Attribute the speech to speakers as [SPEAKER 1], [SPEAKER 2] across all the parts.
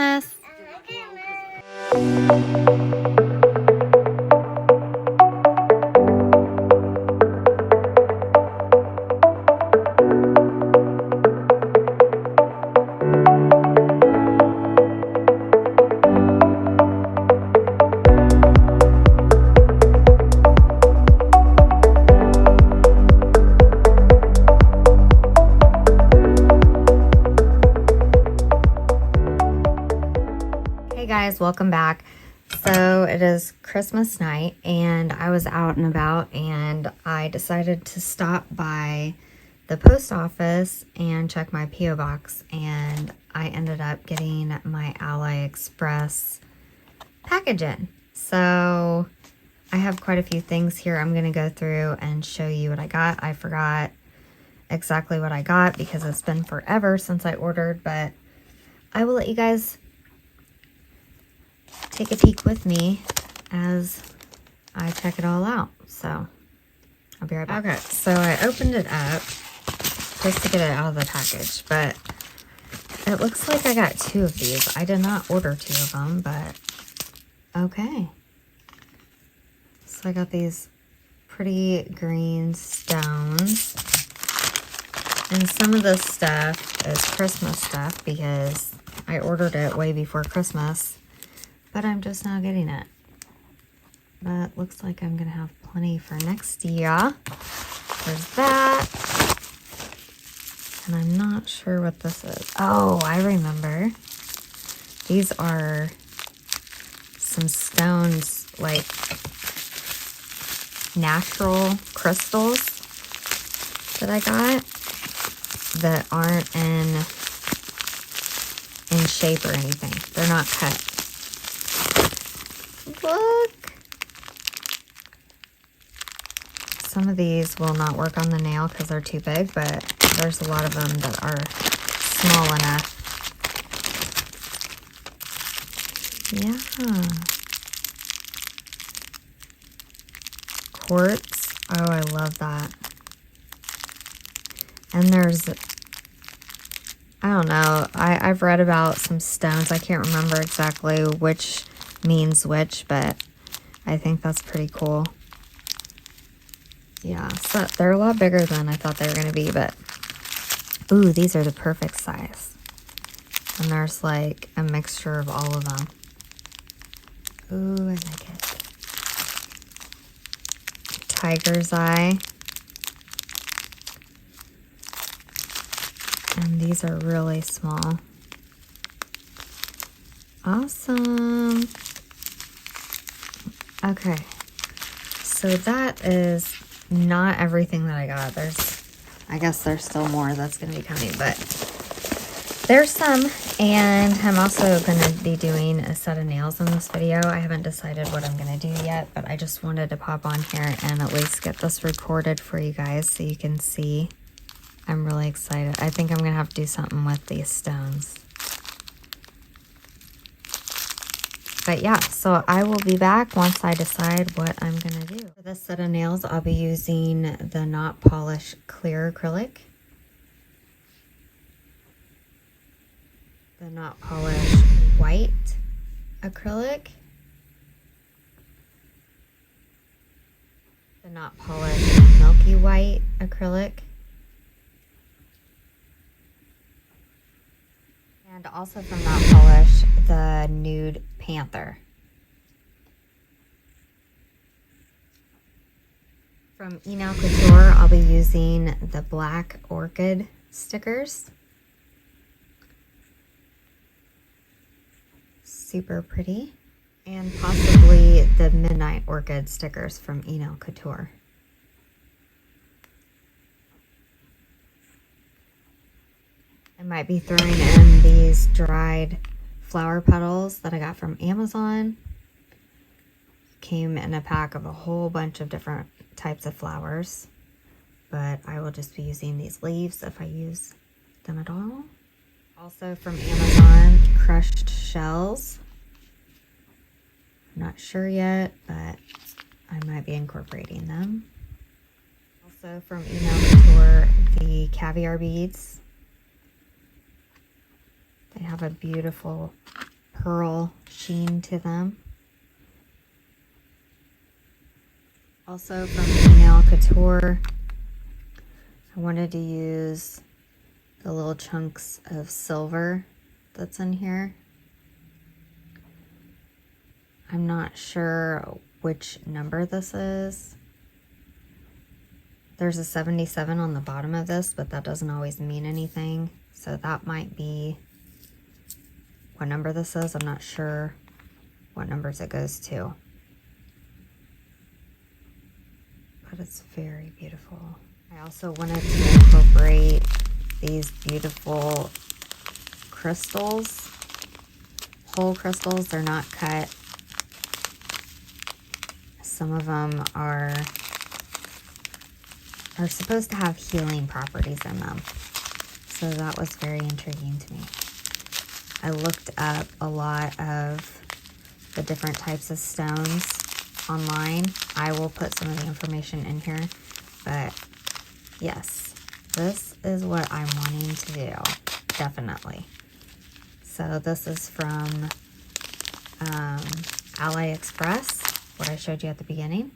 [SPEAKER 1] Christmas. Hey guys, welcome back. So it is Christmas night and I was out and about and I decided to stop by the post office and check my P.O. box, and I ended up getting my Aliexpress package in. So I have quite a few things here. I'm going to go through and show you what I got. I forgot exactly what I got because it's been forever since I ordered, but I will let you guys take a peek with me as I check it all out. So I'll be right back. Okay, so I opened it up just to get it out of the package, but it looks like I got 2 of these. I did not order 2 of them, but okay. So I got these pretty green stones, and some of this stuff is Christmas stuff because I ordered it way before Christmas, but I'm just now getting it. But looks like I'm gonna have plenty for next year. There's that. And I'm not sure what this is. Oh, I remember. These are some stones, like natural crystals that I got that aren't in shape or anything. They're not cut. Look. Some of these will not work on the nail because they're too big, but there's a lot of them that are small enough. Yeah. Quartz. Oh, I love that. And there's, I don't know, I've read about some stones. I can't remember exactly which means which, but I think that's pretty cool. Yeah, so they're a lot bigger than I thought they were going to be, but ooh, these are the perfect size. And there's like a mixture of all of them. Ooh, I like it. Tiger's eye. And these are really small. Awesome. Okay, so that is not everything that I got. I guess there's still more that's going to be coming, but there's some. And I'm also going to be doing a set of nails in this video. I haven't decided what I'm going to do yet, but I just wanted to pop on here and at least get this recorded for you guys so you can see. I'm really excited. I think I'm going to have to do something with these stones. But yeah, so I will be back once I decide what I'm going to do. For this set of nails, I'll be using the Not Polish Clear Acrylic, the Not Polish White Acrylic, the Not Polish Milky White Acrylic, and also from Not Polish, the Nude Panther. From Enal Couture, I'll be using the Black Orchid stickers. Super pretty. And possibly the Midnight Orchid stickers from Enal Couture. I might be throwing in these dried flower petals that I got from Amazon. Came in a pack of a whole bunch of different types of flowers, but I will just be using these leaves if I use them at all. Also from Amazon, crushed shells. I'm not sure yet, but I might be incorporating them. Also from Enal Couture, the caviar beads. They have a beautiful pearl sheen to them. Also from Nail Couture, I wanted to use the little chunks of silver that's in here. I'm not sure which number this is. There's a 77 on the bottom of this, but that doesn't always mean anything. So that might be what number this is. I'm not sure what numbers it goes to. But it's very beautiful. I also wanted to incorporate these beautiful crystals, whole crystals. They're not cut. Some of them are supposed to have healing properties in them. So that was very intriguing to me. I looked up a lot of the different types of stones online. I will put some of the information in here, but yes, this is what I'm wanting to do, definitely. So this is from Aliexpress, what I showed you at the beginning.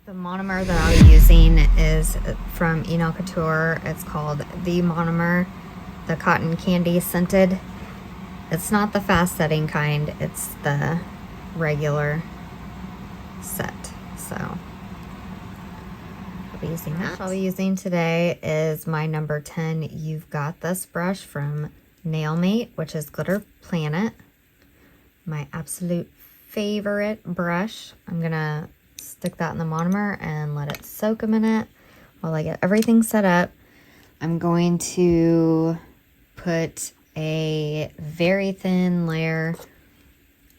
[SPEAKER 1] The monomer that I'll be using is from Nail Couture. It's called the monomer, the cotton candy scented. It's not the fast setting kind, it's the regular set. So I'll be using that. What I'll be using today is my number 10 You've Got This brush from Nailmate, which is Glitter Planet. My absolute favorite brush. I'm gonna stick that in the monomer and let it soak a minute while I get everything set up. I'm going to put a very thin layer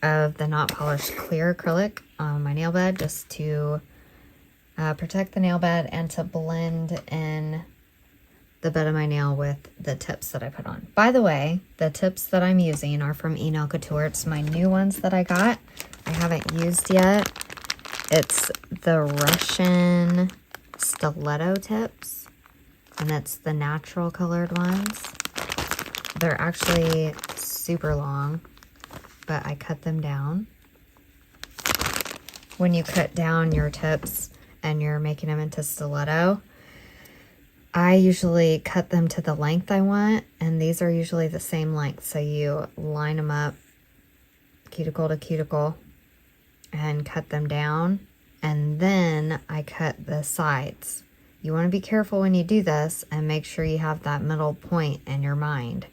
[SPEAKER 1] of the not polished clear acrylic on my nail bed just to protect the nail bed and to blend in the bed of my nail with the tips that I put on. By the way, the tips that I'm using are from Nail Couture. It's my new ones that I got. I haven't used yet. It's the Russian stiletto tips, and it's the natural colored ones. They're actually super long, but I cut them down. When you cut down your tips and you're making them into stiletto, I usually cut them to the length I want, and these are usually the same length. So you line them up cuticle to cuticle and cut them down, and then I cut the sides. You want to be careful when you do this and make sure you have that middle point in your mind,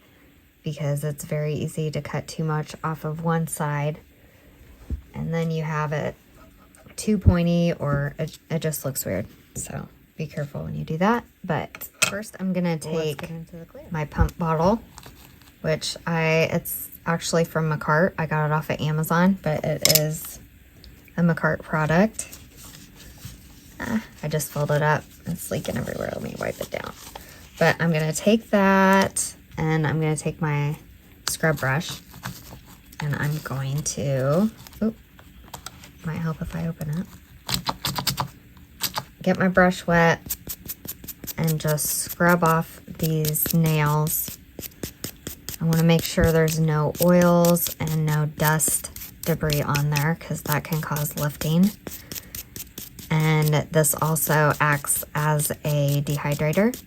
[SPEAKER 1] because it's very easy to cut too much off of one side and then you have it too pointy or it just looks weird. So be careful when you do that. But first I'm gonna take my pump bottle, which it's actually from Macart. I got it off of Amazon, but it is a Macart product. I just filled it up. It's leaking everywhere. Let me wipe it down. But I'm gonna take that, and I'm gonna take my scrub brush, and I'm going to, might help if I open it. Get my brush wet and just scrub off these nails. I want to make sure there's no oils and no dust debris on there, because that can cause lifting. And this also acts as a dehydrator.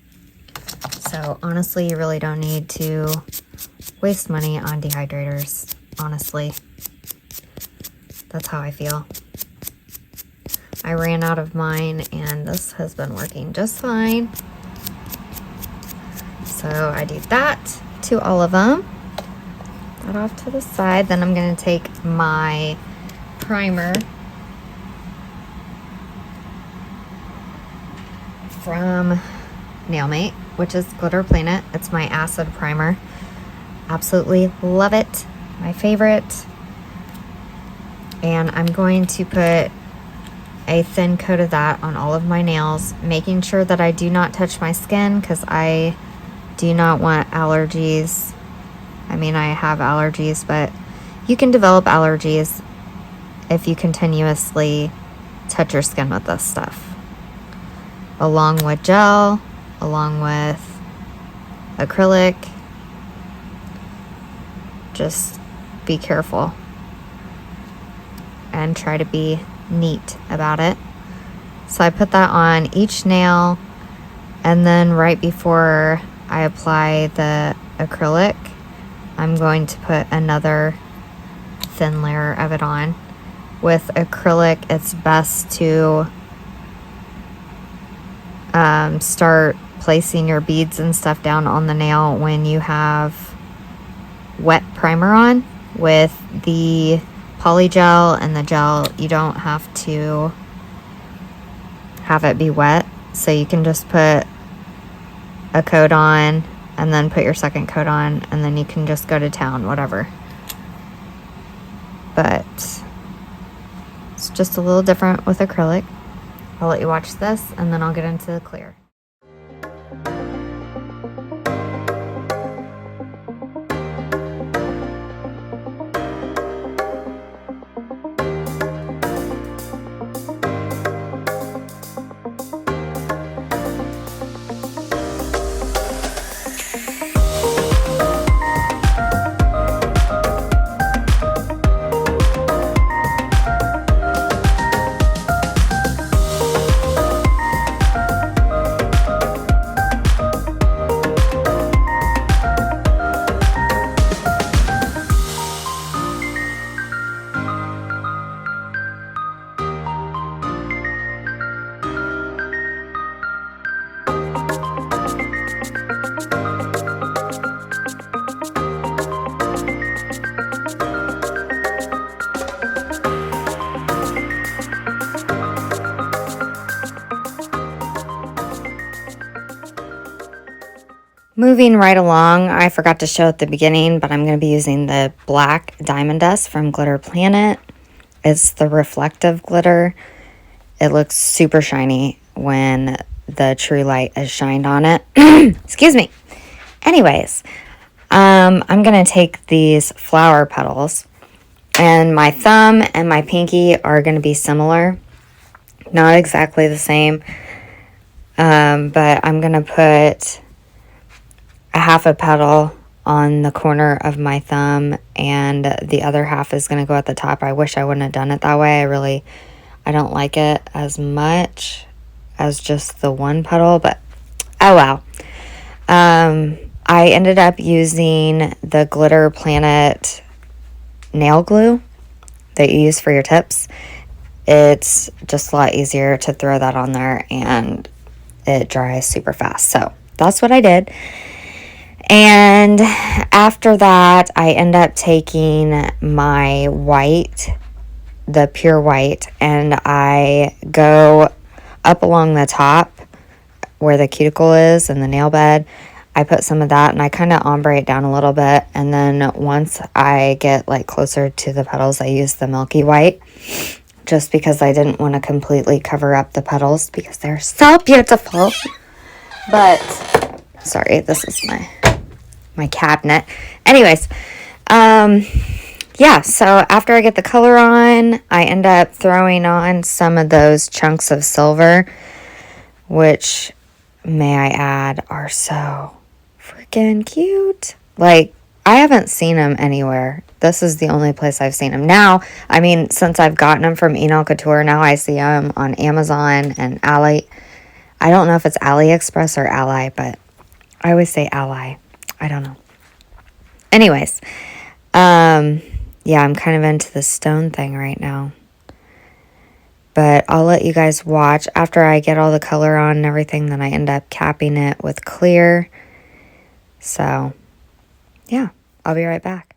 [SPEAKER 1] So honestly, you really don't need to waste money on dehydrators, honestly. That's how I feel. I ran out of mine, and this has been working just fine. So I do that to all of them. That off to the side. Then I'm going to take my primer from Nailmate, which is Glitter Planet. It's my acid primer. Absolutely love it. My favorite. And I'm going to put a thin coat of that on all of my nails, making sure that I do not touch my skin, because I do not want allergies. I mean, I have allergies, but you can develop allergies if you continuously touch your skin with this stuff. Along with gel, along with acrylic. Just be careful and try to be neat about it. So I put that on each nail, and then right before I apply the acrylic, I'm going to put another thin layer of it on. With acrylic, it's best to start placing your beads and stuff down on the nail when you have wet primer on. With the poly gel and the gel, you don't have to have it be wet, so you can just put a coat on and then put your second coat on, and then you can just go to town, whatever. But it's just a little different with acrylic. I'll let you watch this, and then I'll get into the clear. Moving right along, I forgot to show at the beginning, but I'm going to be using the black diamond dust from Glitter Planet. It's the reflective glitter. It looks super shiny when the true light is shined on it. Excuse me. Anyways, I'm going to take these flower petals, and my thumb and my pinky are going to be similar. Not exactly the same, but I'm going to put a half a petal on the corner of my thumb, and the other half is going to go at the top. I wish I wouldn't have done it that way. I don't like it as much as just the one petal, but oh well. I ended up using the Glitter Planet nail glue that you use for your tips. It's just a lot easier to throw that on there, and it dries super fast. So that's what I did. And after that, I end up taking my white, the pure white, and I go up along the top where the cuticle is and the nail bed. I put some of that, and I kind of ombre it down a little bit. And then once I get like closer to the petals, I use the milky white, just because I didn't want to completely cover up the petals because they're so beautiful. But sorry, this is my cabinet. Anyways, yeah, so after I get the color on, I end up throwing on some of those chunks of silver, which, may I add, are so freaking cute. Like, I haven't seen them anywhere. This is the only place I've seen them. Now, I mean, since I've gotten them from Enol Couture, now I see them on Amazon and I don't know if it's Aliexpress or Ally, but I always say Ally. I don't know. Anyways, yeah, I'm kind of into the stone thing right now. But I'll let you guys watch. After I get all the color on and everything, then I end up capping it with clear. So, yeah, I'll be right back.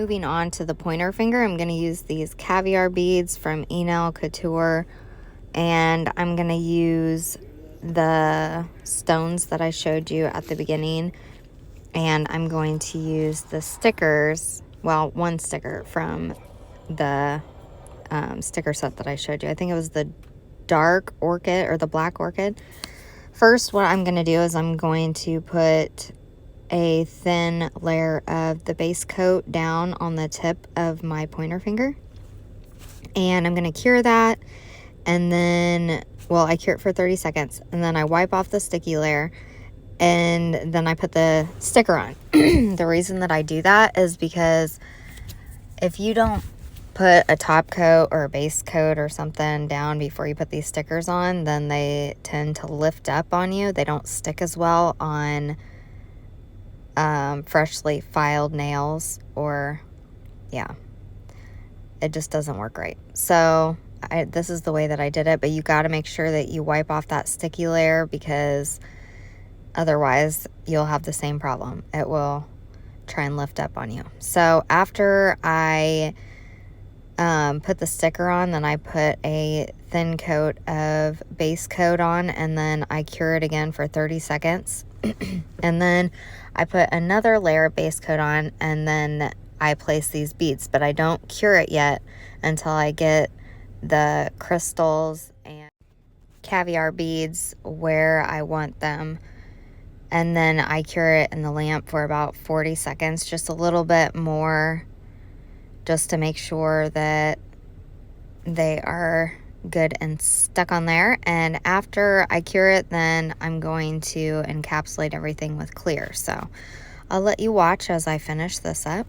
[SPEAKER 1] moving on to the pointer finger, I'm going to use these caviar beads from Enel Couture, and I'm going to use the stones that I showed you at the beginning, and I'm going to use the stickers, well, one sticker from the sticker set that I showed you. I think it was the dark orchid or the black orchid. First, what I'm going to do is I'm going to put a thin layer of the base coat down on the tip of my pointer finger, and I'm going to cure that, and then, well, I cure it for 30 seconds, and then I wipe off the sticky layer, and then I put the sticker on. The reason that I do that is because if you don't put a top coat or a base coat or something down before you put these stickers on, then they tend to lift up on you. They don't stick as well on freshly filed nails, or yeah, it just doesn't work right. So this is the way that I did it, but you got to make sure that you wipe off that sticky layer, because otherwise you'll have the same problem. It will try and lift up on you. So after I put the sticker on, then I put a thin coat of base coat on, and then I cure it again for 30 seconds. And then I put another layer of base coat on, and then I place these beads, but I don't cure it yet until I get the crystals and caviar beads where I want them. And then I cure it in the lamp for about 40 seconds, just a little bit more, just to make sure that they are good and stuck on there. And after I cure it, then I'm going to encapsulate everything with clear. So I'll let you watch as I finish this up.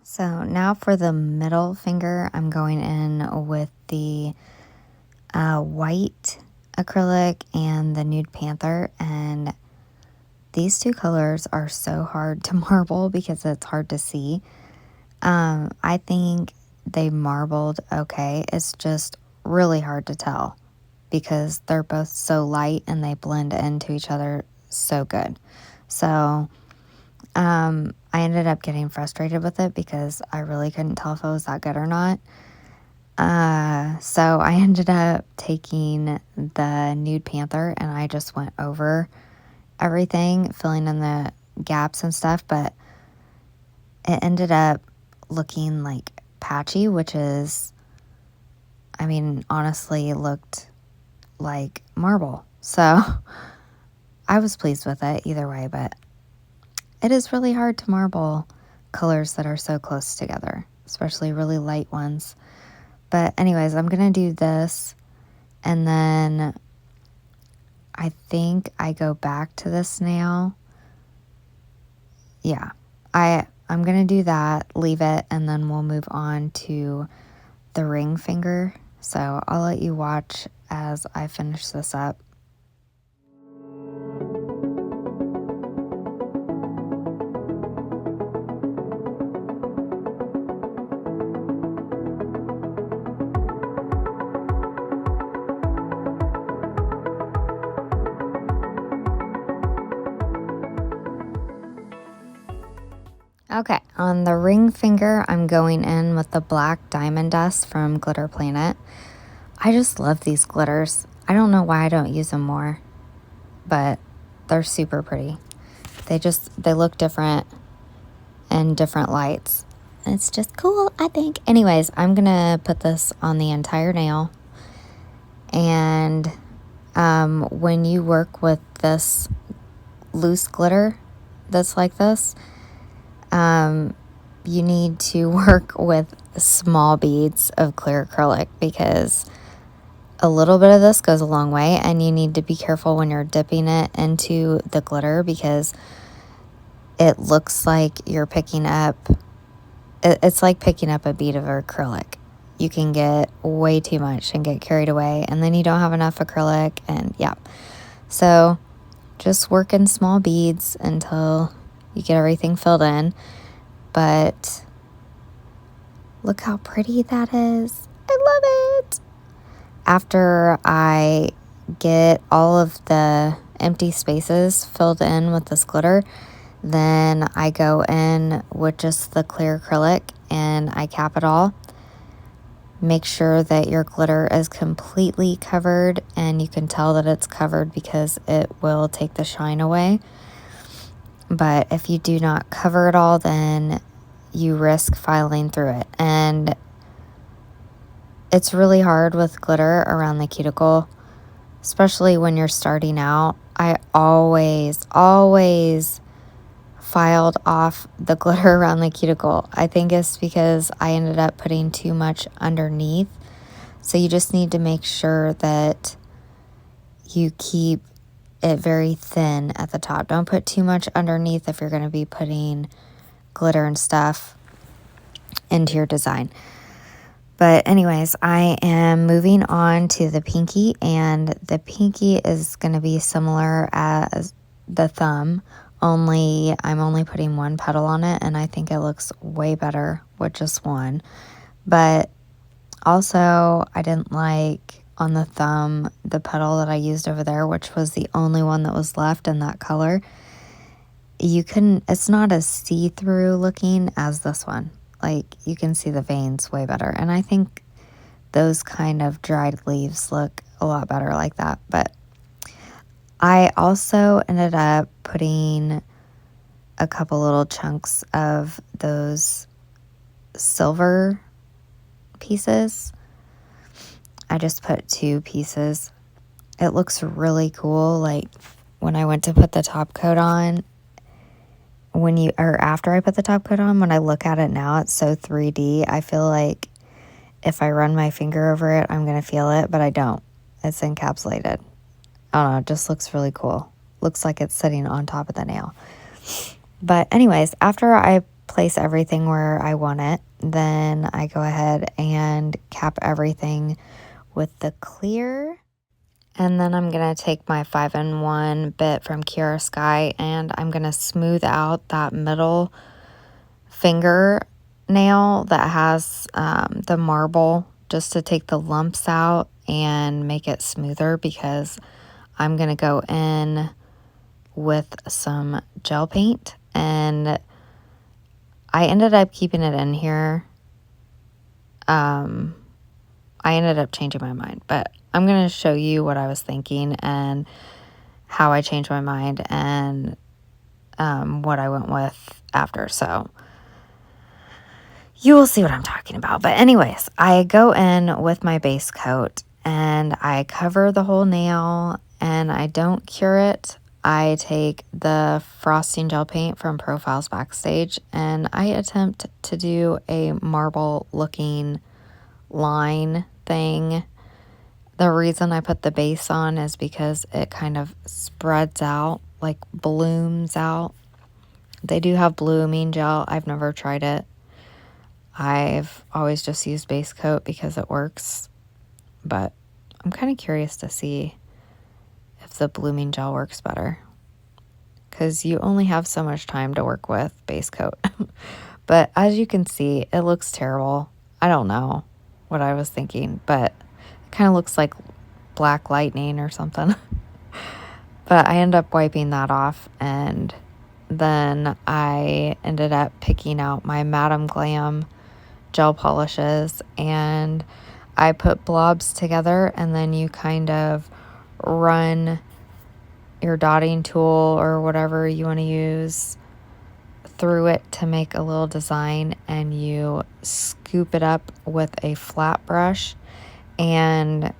[SPEAKER 1] So now for the middle finger, I'm going in with the white acrylic and the nude panther, and these two colors are so hard to marble because it's hard to see. I think they marbled okay. It's just really hard to tell because they're both so light and they blend into each other so good. So I ended up getting frustrated with it because I really couldn't tell if it was that good or not. So I ended up taking the nude panther and I just went over everything, filling in the gaps and stuff, but it ended up looking like patchy, which is, I mean, honestly, it looked like marble. So I was pleased with it either way, but it is really hard to marble colors that are so close together, especially really light ones. But anyways, I'm going to do this, and then I think I go back to this nail. Yeah, I'm going to do that, leave it, and then we'll move on to the ring finger. So I'll let you watch as I finish this up. Okay, on the ring finger, I'm going in with the black diamond dust from Glitter Planet. I just love these glitters. I don't know why I don't use them more, but they're super pretty. They look different in different lights. It's just cool, I think. Anyways, I'm going to put this on the entire nail. And when you work with this loose glitter that's like this, you need to work with small beads of clear acrylic because a little bit of this goes a long way, and you need to be careful when you're dipping it into the glitter because it looks like you're picking up, it's like picking up a bead of acrylic. You can get way too much and get carried away, and then you don't have enough acrylic, and yeah. So just work in small beads until you get everything filled in. But look how pretty that is. I love it. After I get all of the empty spaces filled in with this glitter, then I go in with just the clear acrylic and I cap it all. Make sure that your glitter is completely covered, and you can tell that it's covered because it will take the shine away. But if you do not cover it all, then you risk filing through it. And it's really hard with glitter around the cuticle, especially when you're starting out. I always filed off the glitter around the cuticle. I think it's because I ended up putting too much underneath. So you just need to make sure that you keep it very thin at the top. Don't put too much underneath if you're going to be putting glitter and stuff into your design. But anyways, I am moving on to the pinky, and the pinky is going to be similar as the thumb, only I'm only putting one petal on it, and I think it looks way better with just one. But also, I didn't like on the thumb the petal that I used over there, which was the only one that was left in that color. It's not as see-through looking as this one. Like, you can see the veins way better. And I think those kind of dried leaves look a lot better like that. But I also ended up putting a couple little chunks of those silver pieces. I just put 2 pieces. It looks really cool. Like, when I went to put the top coat on, after I put the top coat on, when I look at it now, it's so 3D. I feel like if I run my finger over it, I'm going to feel it, but I don't. It's encapsulated. I don't know, it just looks really cool. Looks like it's sitting on top of the nail. But anyways, after I place everything where I want it. Then I go ahead and cap everything with the clear. And then I'm going to take my 5-in-1 bit from Kiara Sky and I'm going to smooth out that middle finger nail that has the marble, just to take the lumps out and make it smoother, because I'm going to go in with some gel paint. And I ended up keeping it in here. I ended up changing my mind, but I'm going to show you what I was thinking and how I changed my mind and what I went with after. So you will see what I'm talking about. But anyways, I go in with my base coat and I cover the whole nail and I don't cure it. I take the frosting gel paint from Profiles Backstage and I attempt to do a marble looking line thing. The reason I put the base on is because it kind of spreads out, like blooms out. They do have blooming gel. I've never tried it. I've always just used base coat because it works, but I'm kind of curious to see if the blooming gel works better, because you only have so much time to work with base coat. But as you can see, it looks terrible. I don't know what I was thinking, but it kind of looks like black lightning or something. But I end up wiping that off, and then I ended up picking out my Madam Glam gel polishes, and I put blobs together, and then you kind of run your dotting tool or whatever you want to use through it to make a little design, and you scoop it up with a flat brush, and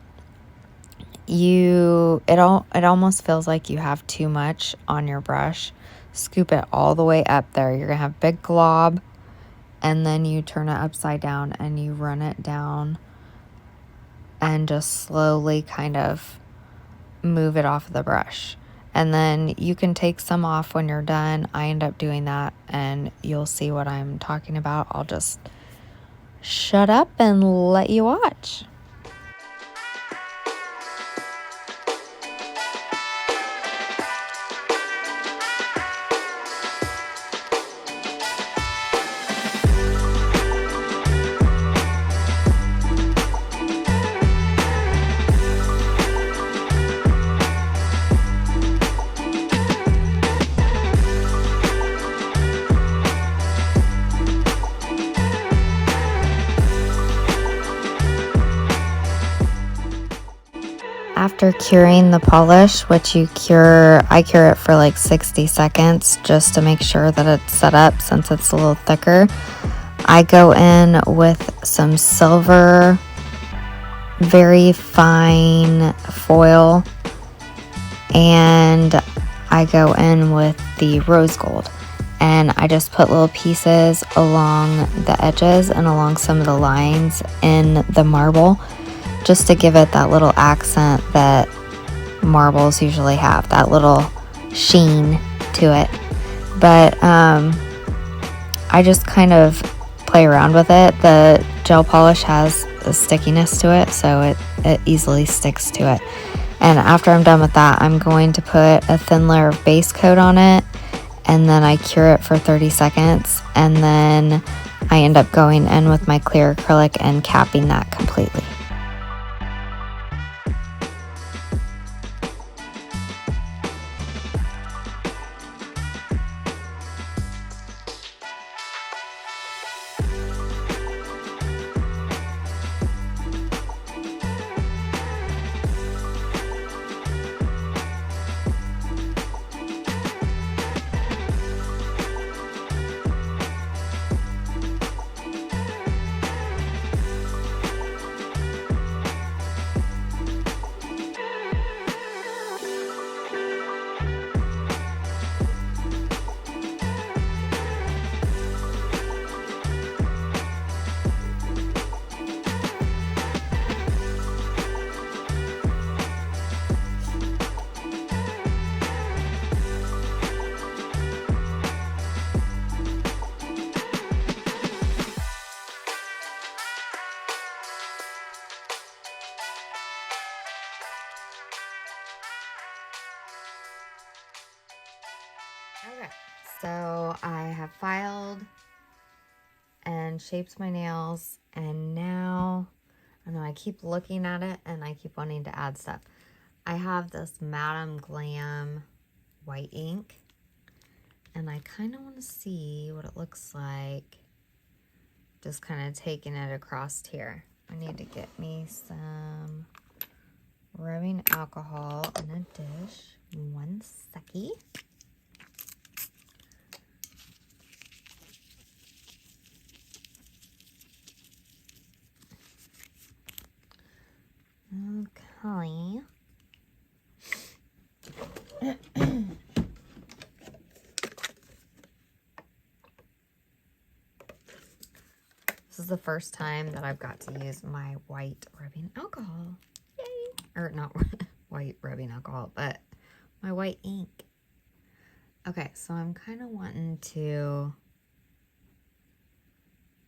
[SPEAKER 1] it almost feels like you have too much on your brush. Scoop it all the way up there. You're gonna have a big glob, and then you turn it upside down and you run it down and just slowly kind of move it off the brush. And then you can take some off when you're done. I end up doing that, and you'll see what I'm talking about. I'll just shut up and let you watch. After curing the polish, which I cure it for like 60 seconds just to make sure that it's set up, since it's a little thicker. I go in with some silver, very fine foil, and I go in with the rose gold. And I just put little pieces along the edges and along some of the lines in the marble, just to give it that little accent that marbles usually have, that little sheen to it. But I just kind of play around with it. The gel polish has a stickiness to it, so it easily sticks to it. And after I'm done with that, I'm going to put a thin layer of base coat on it, and then I cure it for 30 seconds, and then I end up going in with my clear acrylic and capping that completely. So I have filed and shaped my nails, and now, I don't know, I keep looking at it and I keep wanting to add stuff. I have this Madame Glam white ink, and I kind of want to see what it looks like. Just kind of taking it across here. I need to get me some rubbing alcohol in a dish. 1 second. Okay. This is the first time that I've got to use my white rubbing alcohol. Yay! Or not white rubbing alcohol, but my white ink. Okay, so I'm kind of wanting to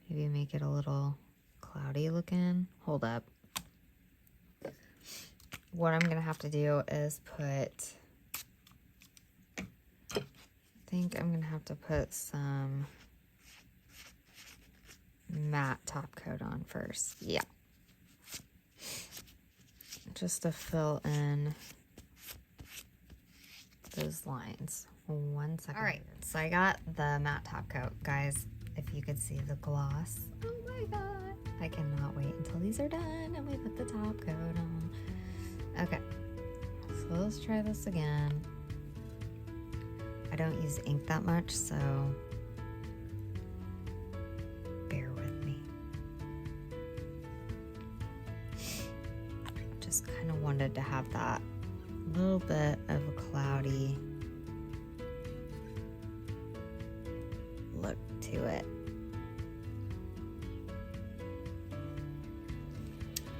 [SPEAKER 1] maybe make it a little cloudy looking. Hold up. What I'm going to have to do is I think I'm going to have to put some matte top coat on first. Yeah. Just to fill in those lines. 1 second. All right, so I got the matte top coat. Guys, if you could see the gloss. Oh my God. I cannot wait until these are done and we put the top coat on. Okay, so let's try this again. I don't use ink that much, so bear with me. Just kind of wanted to have that little bit of a cloudy look to it.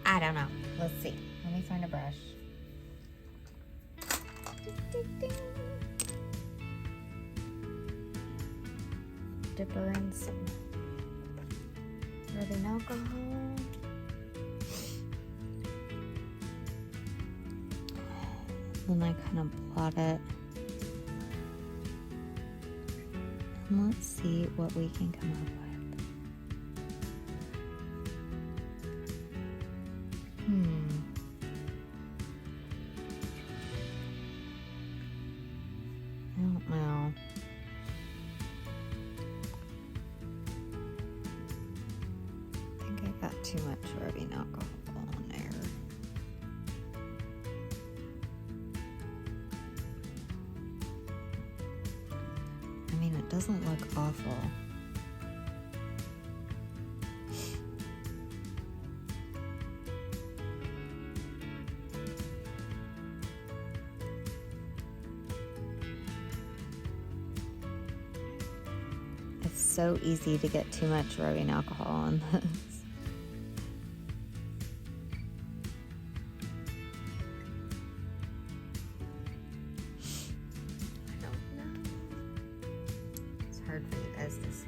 [SPEAKER 1] I don't know. Let's see. Let me find a brush. Dip her in some rubbing alcohol. Then I kind of blot it. And let's see what we can come up with. I don't know. I think I got too much rubbing alcohol on there. I mean, it doesn't look awful. It's so easy to get too much rubbing alcohol on this. I don't know. It's hard for you guys to see.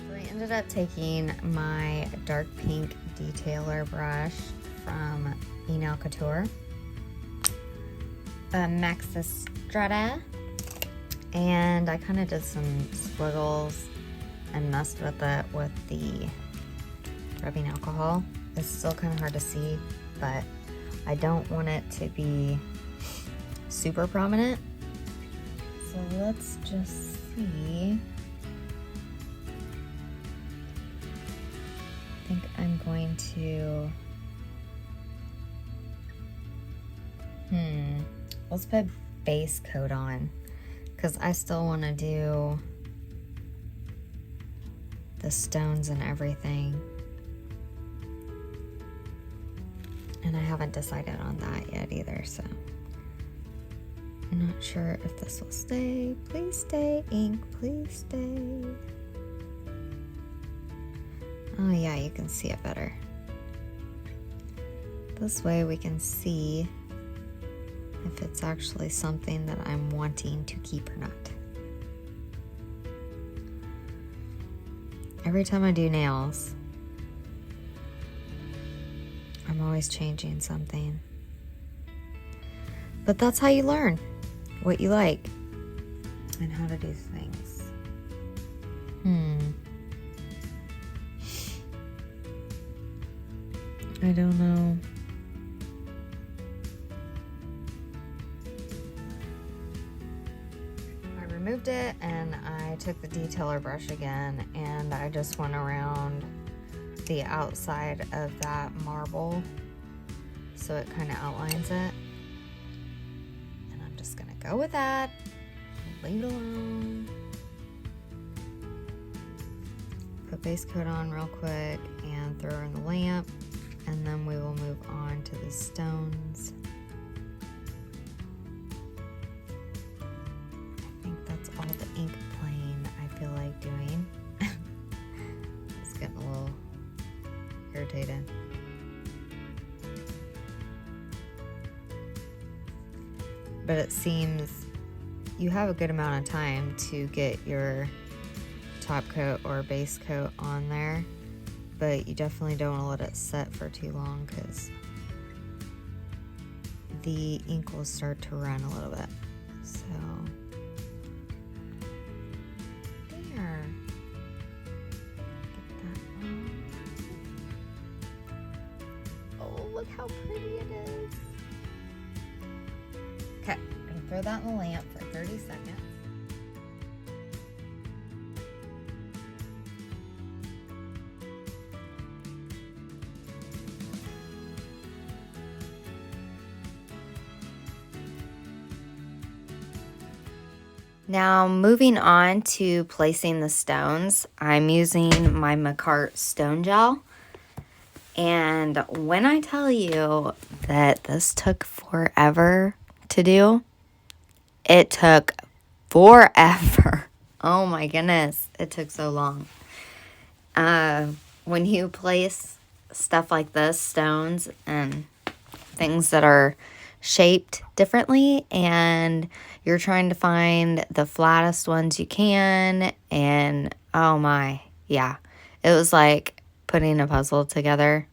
[SPEAKER 1] I ended up taking my dark pink detailer brush from Enal Couture, Maxis Strata, and I kind of did some squiggles and messed with it with the rubbing alcohol. It's still kind of hard to see, but I don't want it to be super prominent. So let's just see. I think I'm going to, let's put base coat on, because I still want to do the stones and everything. And I haven't decided on that yet either, so I'm not sure if this will stay. Please stay, ink, please stay. Oh yeah, you can see it better. This way we can see if it's actually something that I'm wanting to keep or not. Every time I do nails, I'm always changing something. But that's how you learn what you like and how to do things. I don't know. I removed it and I took the detailer brush again and I just went around the outside of that marble so it kind of outlines it. And I'm just gonna go with that, leave it alone. Put base coat on real quick and throw her in the lamp, and then we will move on to the stones. I think that's all the ink plane I feel like doing. It's getting a little irritated. But it seems you have a good amount of time to get your top coat or base coat on there, but you definitely don't want to let it set for too long because the ink will start to run a little bit. So there. Get that on. Oh, look how pretty it is. Okay, I'm gonna throw that in the lamp for 30 seconds. Now moving on to placing the stones, I'm using my McCart stone gel. And when I tell you that this took forever to do, it took forever. Oh my goodness, it took so long. When you place stuff like this, stones and things that are shaped differently, and you're trying to find the flattest ones you can, and oh my, yeah, it was like putting a puzzle together,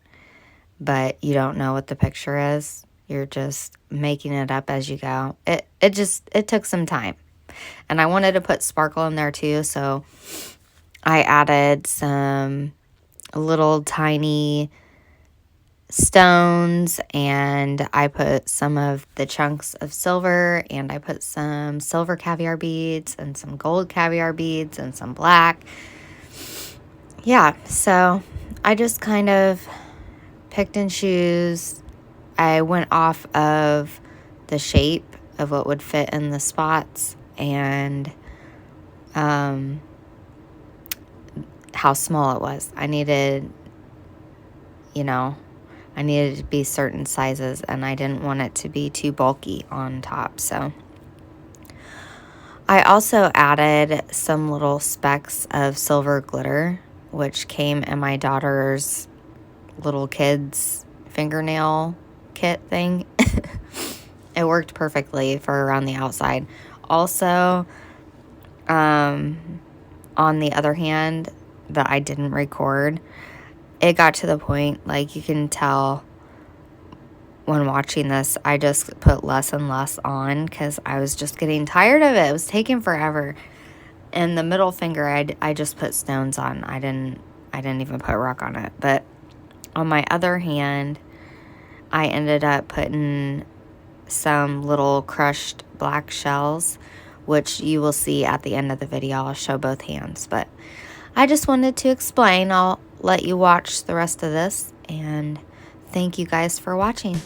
[SPEAKER 1] but you don't know what the picture is. You're just making it up as you go. It took some time, and I wanted to put sparkle in there too, so I added some little tiny stones, and I put some of the chunks of silver, and I put some silver caviar beads and some gold caviar beads and some black. Yeah, so I just kind of picked and choose. I went off of the shape of what would fit in the spots and how small it was. I needed to be certain sizes, and I didn't want it to be too bulky on top. So I also added some little specks of silver glitter, which came in my daughter's little kids fingernail kit thing. It worked perfectly for around the outside. Also, on the other hand, that I didn't record, it got to the point, like you can tell when watching this, I just put less and less on because I was just getting tired of it. It was taking forever. And the middle finger, I just put stones on. I didn't even put rock on it. But on my other hand, I ended up putting some little crushed black shells, which you will see at the end of the video. I'll show both hands, but I just wanted to explain. I'll let you watch the rest of this, and thank you guys for watching.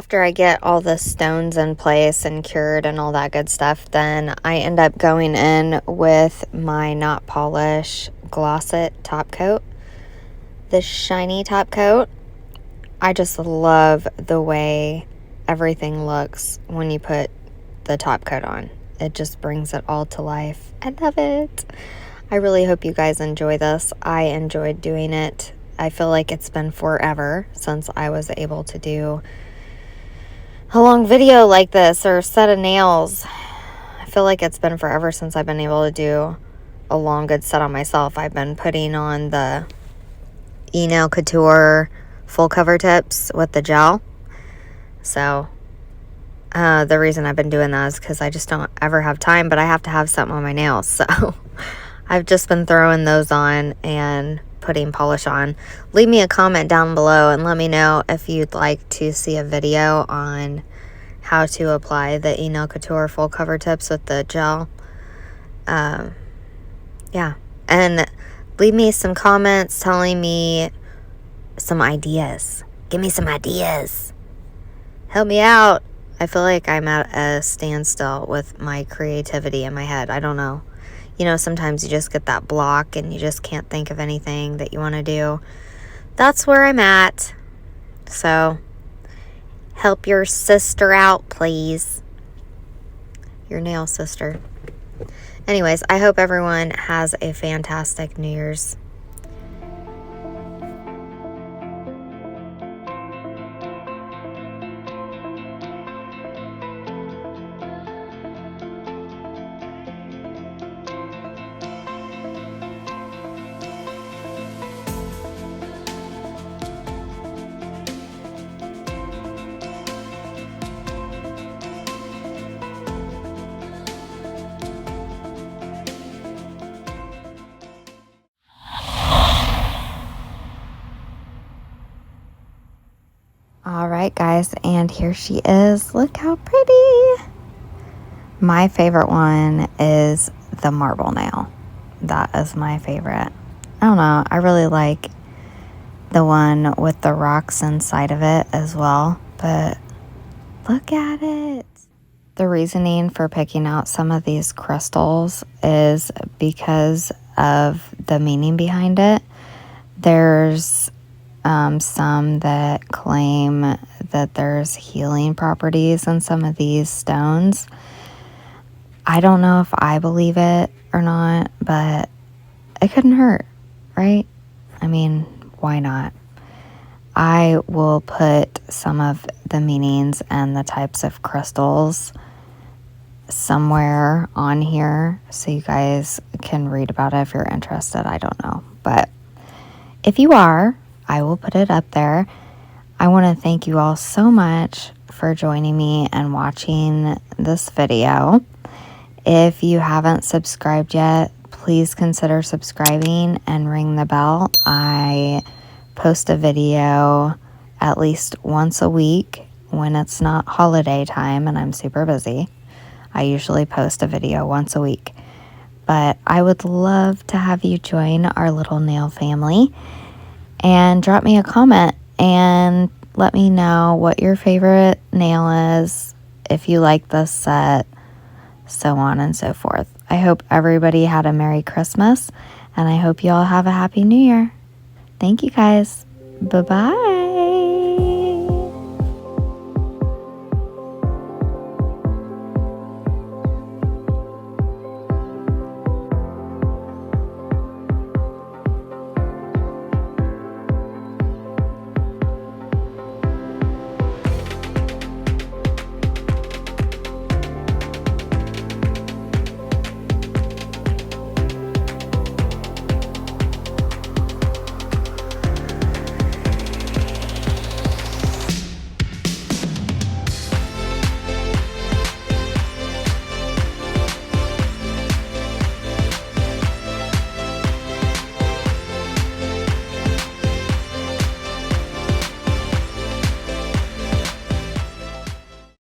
[SPEAKER 1] after I get all the stones in place and cured and all that good stuff, then I end up going in with my Not Polish Gloss It top coat. The shiny top coat. I just love the way everything looks when you put the top coat on. It just brings it all to life. I love it. I really hope you guys enjoy this. I enjoyed doing it. I feel like it's been forever since I was able to do a long video like this or set of nails. I feel like it's been forever since I've been able to do a long good set on myself. I've been putting on the Nail Couture full cover tips with the gel. So the reason I've been doing that is because I just don't ever have time, but I have to have something on my nails. So I've just been throwing those on and putting polish on. Leave me a comment down below and let me know if you'd like to see a video on how to apply the Nail Couture full cover tips with the gel. Yeah, and leave me some comments telling me some ideas. Give me some ideas. Help me out. I feel like I'm at a standstill with my creativity in my head. I don't know. You know, sometimes you just get that block and you just can't think of anything that you want to do. That's where I'm at. So, help your sister out, please. Your nail sister. Anyways, I hope everyone has a fantastic New Year's. Alright guys, and here she is. Look how pretty! My favorite one is the marble nail. That is my favorite. I don't know, I really like the one with the rocks inside of it as well, but look at it! The reasoning for picking out some of these crystals is because of the meaning behind it. There's some that claim that there's healing properties in some of these stones. I don't know if I believe it or not, but it couldn't hurt, right? I mean, why not? I will put some of the meanings and the types of crystals somewhere on here so you guys can read about it if you're interested. I don't know, but if you are, I will put it up there. I want to thank you all so much for joining me and watching this video. If you haven't subscribed yet, please consider subscribing and ring the bell. I post a video at least once a week when it's not holiday time and I'm super busy. I usually post a video once a week. But I would love to have you join our little nail family. And drop me a comment and let me know what your favorite nail is, if you like this set, so on and so forth. I hope everybody had a Merry Christmas, and I hope you all have a Happy New Year. Thank you guys. Bye-bye.